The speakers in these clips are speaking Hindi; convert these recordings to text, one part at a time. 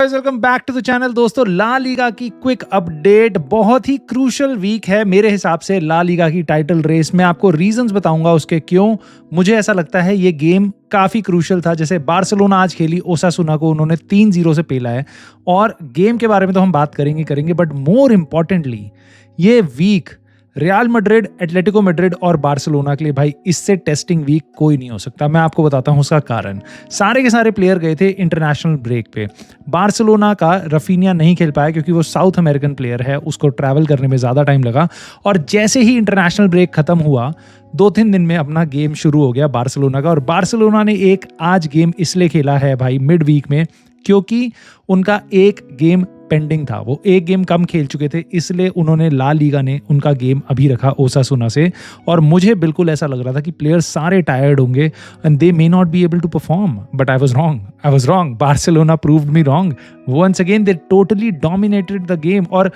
Guys, welcome back to the channel. दोस्तों, ला लीगा की क्विक अपडेट। बहुत ही क्रूशल वीक है मेरे हिसाब से ला लीगा की टाइटल रेस में। आपको रीजंस बताऊंगा उसके क्यों मुझे ऐसा लगता है ये गेम काफी क्रूशल था। जैसे बार्सिलोना आज खेली ओसासुना को, उन्होंने 3-0 से पेला है और गेम के बारे में तो हम बात करेंगे, बट मोर इंपॉर्टेंटली ये week Real Madrid, Atletico Madrid और बार्सिलोना के लिए भाई इससे टेस्टिंग वीक कोई नहीं हो सकता। मैं आपको बताता हूं उसका कारण। सारे के सारे प्लेयर गए थे इंटरनेशनल ब्रेक पे। बार्सिलोना का रफीनिया नहीं खेल पाया क्योंकि वो साउथ अमेरिकन प्लेयर है, उसको ट्रैवल करने में ज़्यादा टाइम लगा। और जैसे ही इंटरनेशनल ब्रेक खत्म हुआ 2-3 दिन में अपना गेम शुरू हो गया बार्सिलोना का। और बार्सिलोना ने एक आज गेम इसलिए खेला है भाई मिड वीक में क्योंकि उनका एक गेम पेंडिंग था। वो एक गेम कम खेल चुके थे, इसलिए उन्होंने ला लीगा ने उनका गेम अभी रखा ओसासुना से। और मुझे बिल्कुल ऐसा लग रहा था कि प्लेयर्स सारे टायर्ड होंगे and they may not be able to perform, but I was wrong. Barcelona proved me wrong once again. They totally dominated the game. और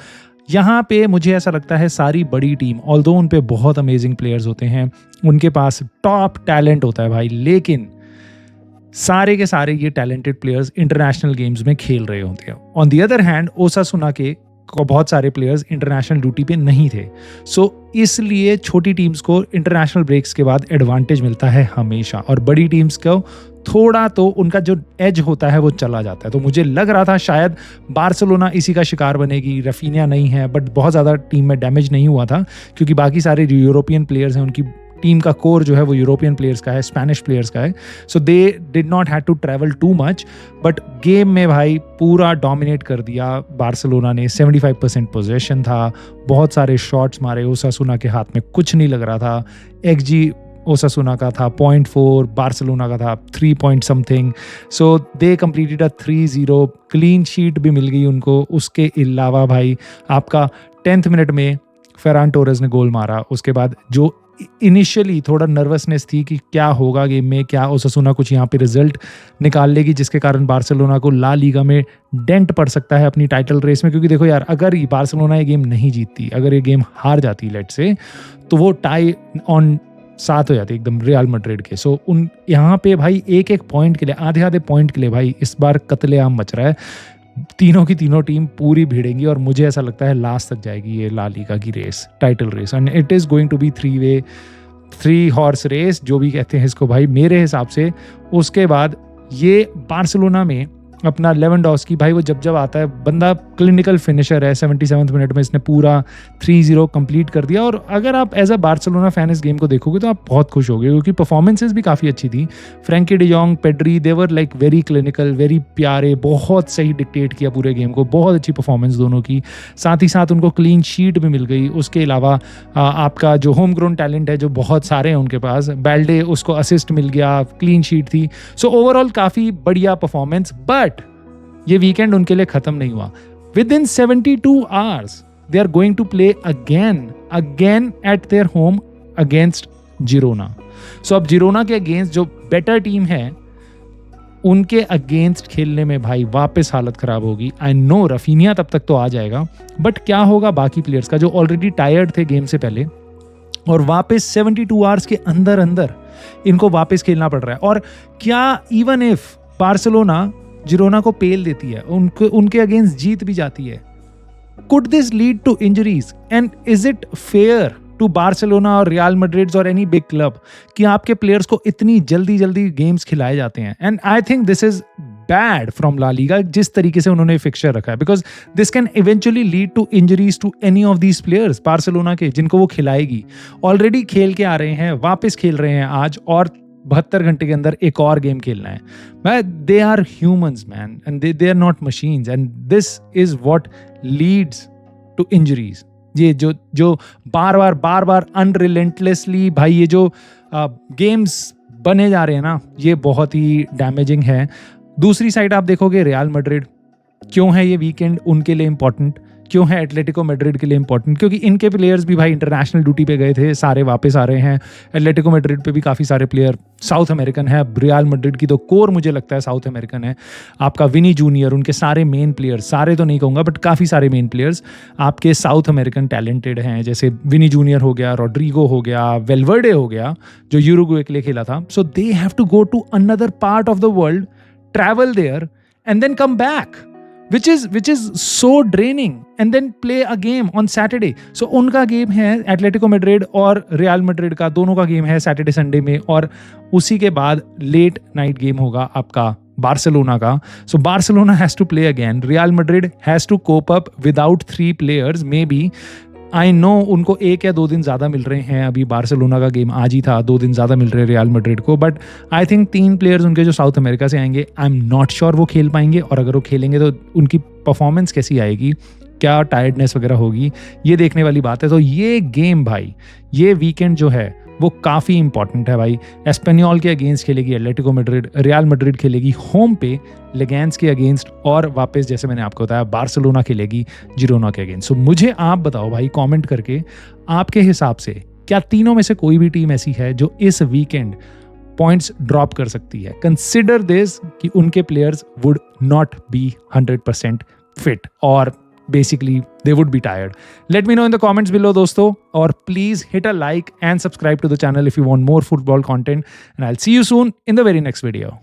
यहाँ पे मुझे ऐसा लगता है सारी बड़ी टीम, ऑल्दो उन पे बहुत अमेजिंग प्लेयर्स होते हैं, उनके पास टॉप टैलेंट होता है भाई, लेकिन सारे के सारे ये टैलेंटेड प्लेयर्स इंटरनेशनल गेम्स में खेल रहे होते हैं। ऑन दी अदर हैंड ओसासुना के बहुत सारे प्लेयर्स इंटरनेशनल ड्यूटी पे नहीं थे। सो इसलिए छोटी टीम्स को इंटरनेशनल ब्रेक्स के बाद एडवांटेज मिलता है हमेशा, और बड़ी टीम्स को थोड़ा तो उनका जो एज होता है वो चला जाता है। तो मुझे लग रहा था शायद बार्सिलोना इसी का शिकार बनेगी। रफीनिया नहीं है, बट बहुत ज़्यादा टीम में डैमेज नहीं हुआ था क्योंकि बाकी सारे जो यूरोपियन प्लेयर्स हैं उनकी टीम का कोर जो है वो यूरोपियन प्लेयर्स का है, स्पेनिश प्लेयर्स का है। So they did not have to travel too much, but game में भाई पूरा डोमिनेट कर दिया बार्सिलोना ने। 75% पोजेशन था, बहुत सारे शॉट्स मारे। ओसासुना के हाथ में कुछ नहीं लग रहा था। एक्सजी ओसासुना का था 0.4, बार्सिलोना का था 3 पॉइंट समथिंग। सो दे कंप्लीटेड अ 3-0। क्लीन शीट भी मिल गई उनको। उसके अलावा भाई आपका 10th मिनट में फेरान टोरेस ने गोल मारा। उसके बाद जो इनिशियली थोड़ा नर्वसनेस थी कि क्या होगा गेम में, क्या ओसासुना कुछ यहाँ पे रिजल्ट निकाल लेगी जिसके कारण बार्सिलोना को ला लीगा में डेंट पड़ सकता है अपनी टाइटल रेस में। क्योंकि देखो यार, अगर बार्सिलोना ये गेम नहीं जीतती, अगर ये गेम हार जाती लेट से, तो वो टाई ऑन 7 हो जाती एकदम रियल मैड्रिड के। सो उन यहाँ पे भाई एक एक पॉइंट के लिए, आधे पॉइंट के लिए भाई इस बार कत्लेआम मच रहा है। तीनों की तीनों टीम पूरी भिड़ेंगी और मुझे ऐसा लगता है लास्ट तक जाएगी ये ला लीगा की race, title race. And it is going to be 3 horse race जो भी कहते हैं इसको भाई मेरे हिसाब से। उसके बाद ये बार्सिलोना में अपना लेवेंडोव्स्की भाई, वो जब आता है बंदा क्लिनिकल फिनिशर है। 77वें मिनट में इसने पूरा 3-0 कंप्लीट कर दिया। और अगर आप एज अ बार्सिलोना फैन इस गेम को देखोगे तो आप बहुत खुश होगे क्योंकि परफॉर्मेंसेस भी काफ़ी अच्छी थी। Frenkie de Jong, Pedri, they were like very clinical, very प्यारे, बहुत सही डिक्टेट किया पूरे गेम को। बहुत अच्छी परफॉर्मेंस दोनों की। साथ ही साथ उनको क्लीन शीट भी मिल गई। उसके अलावा आपका जो होम ग्रोन टैलेंट है जो बहुत सारे हैं उनके पास, बैल्डे, उसको असिस्ट मिल गया, क्लीन शीट थी। सो ओवरऑल काफ़ी बढ़िया परफॉर्मेंस। बट ये वीकेंड उनके लिए खत्म नहीं हुआ। Within 72 hours they are going to play again at their home against Girona. So अब जिरोना के अगेंस्ट जो बेटर टीम है उनके अगेंस्ट खेलने में भाई वापस हालत खराब होगी। आई नो रफीनिया तब तक तो आ जाएगा, बट क्या होगा बाकी प्लेयर्स का जो ऑलरेडी टायर्ड थे गेम से पहले, और वापस 72 आवर्स के अंदर इनको वापस खेलना पड़ रहा है। और क्या इवन इफ बार्सिलोना जिरोना को पेल देती है, उनके अगेंस्ट जीत भी जाती है, could this lead to injuries? And is it fair to Barcelona और रियल मैड्रिड और एनी बिग क्लब कि आपके प्लेयर्स को इतनी जल्दी गेम्स खिलाए जाते हैं? And I think this is bad from La Liga जिस तरीके से उन्होंने फिक्सचर रखा है, because this can eventually lead to injuries to any of these players Barcelona के जिनको वो खिलाएगी। ऑलरेडी खेल के आ रहे हैं, वापस खेल रहे हैं आज, और 72 घंटे के अंदर एक और गेम खेलना है। They are humans man, and they are not machines, and this is what leads to injuries. ये जो बार अनरिलेंटलेसली भाई ये जो गेम्स बने जा रहे हैं ना, ये बहुत ही डैमेजिंग है। दूसरी साइड आप देखोगे रियल मैड्रिड, क्यों है ये वीकेंड उनके लिए इंपॉर्टेंट, क्यों है एटलेटिको मैड्रिड के लिए इंपॉर्टेंट? क्योंकि इनके प्लेयर्स भी भाई इंटरनेशनल ड्यूटी पे गए थे, सारे वापस आ रहे हैं। एटलेटिको मैड्रिड पे भी काफ़ी सारे प्लेयर साउथ अमेरिकन है। रियल मैड्रिड की तो कोर मुझे लगता है साउथ अमेरिकन है। आपका विनी जूनियर, उनके सारे मेन प्लेयर्स, सारे तो नहीं कहूँगा बट काफ़ी सारे मेन प्लेयर्स आपके साउथ अमेरिकन टैलेंटेड हैं। जैसे विनी जूनियर हो गया, रॉड्रिगो हो गया, वेलवर्डे हो गया जो यूरुग्वे के लिए खेला था। So they have to go to another part of the world, travel there and then come back. which is so draining, and then play a game on Saturday. So उनका गेम है एटलेटिको मैड्रिड और रियल मैड्रिड का, दोनों का गेम है सैटरडे संडे में, और उसी के बाद लेट नाइट गेम होगा आपका बार्सिलोना का. So Barcelona has to play again, Real Madrid has to cope up without 3 players. Maybe, I know उनको 1 या 2 दिन ज़्यादा मिल रहे हैं. अभी बार्सिलोना का गेम आज ही था, 2 दिन ज़्यादा मिल रहे हैं रियल मैड्रिड को, बट आई थिंक 3 प्लेयर्स उनके जो साउथ अमेरिका से आएंगे, आई एम नॉट श्योर वो खेल पाएंगे. और अगर वो खेलेंगे तो उनकी परफॉर्मेंस कैसी आएगी, क्या टायर्डनेस वगैरह होगी, ये देखने वाली बात है. तो ये गेम भाई, ये वीकेंड जो है वो काफ़ी इंपॉर्टेंट है भाई. एस्पेनियोल के अगेंस्ट खेलेगी एटलेटिको मैड्रिड, रियल मैड्रिड खेलेगी होम पे लेगेंस के अगेंस्ट, और वापस जैसे मैंने आपको बताया बार्सिलोना खेलेगी जिरोना के अगेंस्ट. सो मुझे आप बताओ भाई कमेंट करके, आपके हिसाब से क्या तीनों में से कोई भी टीम ऐसी है जो इस वीकेंड पॉइंट्स ड्रॉप कर सकती है? कंसिडर दिस कि उनके players would not be 100% fit, और basically they would be tired. Let me know in the comments below दोस्तों, और please hit a like and subscribe to the channel if you want more football content, and I'll see you soon in the very next video.